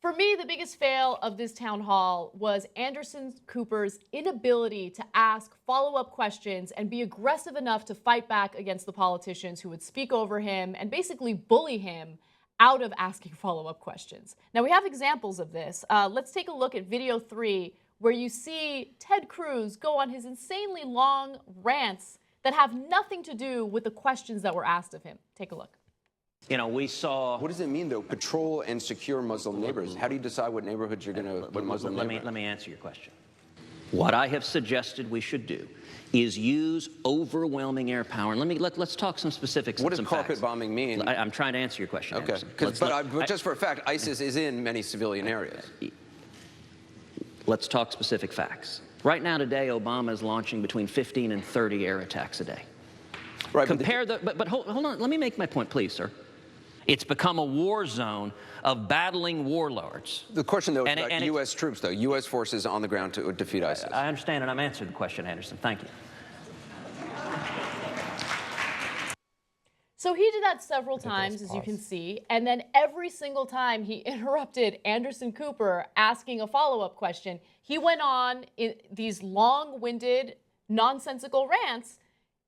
For me, the biggest fail of this town hall was Anderson Cooper's inability to ask follow-up questions and be aggressive enough to fight back against the politicians who would speak over him and basically bully him out of asking follow-up questions. Now, we have examples of this. Let's take a look at video 3, where you see Ted Cruz go on his insanely long rants that have nothing to do with the questions that were asked of him. Take a look. You know, we saw. What does it mean, though? Patrol and secure Muslim neighborhoods. How do you decide what neighborhoods you're going to put Muslim neighborhoods? Let me answer your question. What I have suggested we should do is use overwhelming air power. And let's talk some specifics. What and does some carpet facts. bombing mean? I'm trying to answer your question. Okay. But just for a fact, ISIS is in many civilian areas. Let's talk specific facts. Right now, today, Obama is launching between 15 and 30 air attacks a day. Right. But hold on. Let me make my point, please, sir. It's become a war zone of battling warlords. The question, though, is about U.S. troops, though. U.S. forces on the ground to defeat ISIS. I understand, and I'm answering the question, Anderson. Thank you. So he did that several times, as you can see, and then every single time he interrupted Anderson Cooper asking a follow-up question, he went on in these long-winded, nonsensical rants,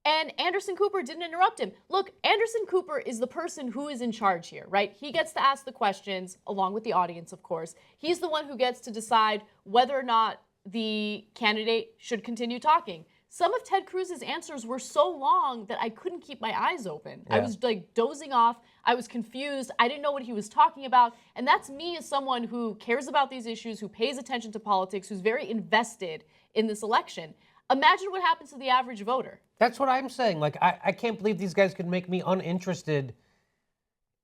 and Anderson Cooper didn't interrupt him. Look, Anderson Cooper is the person who is in charge here, right? He gets to ask the questions, along with the audience, of course. He's the one who gets to decide whether or not the candidate should continue talking. Some of Ted Cruz's answers were so long that I couldn't keep my eyes open. Yeah. I was like dozing off. I was confused. I didn't know what he was talking about. And that's me as someone who cares about these issues, who pays attention to politics, who's very invested in this election. Imagine what happens to the average voter. That's what I'm saying. Like, I can't believe these guys could make me uninterested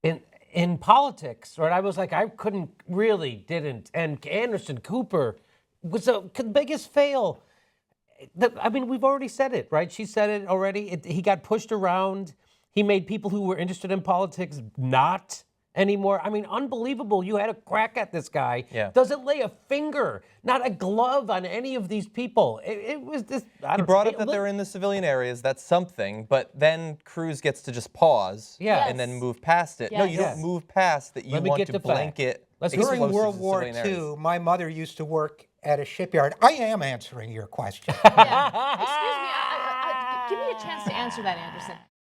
in politics. Right? I was like, I didn't. And Anderson Cooper was the biggest fail. I mean, we've already said it, right? She said it already. He got pushed around. He made people who were interested in politics not anymore. I mean, unbelievable. You had a crack at this guy. Yeah. Doesn't lay a finger, not a glove on any of these people. It was this. He brought up that they're in the civilian areas. That's something. But then Cruz gets to just pause and then move past it. Yes. No, you don't move past that. You want to blanket. During World War II, my mother used to work at a shipyard. I am answering your question. Yeah. Excuse me. Give me a chance to answer that, Anderson.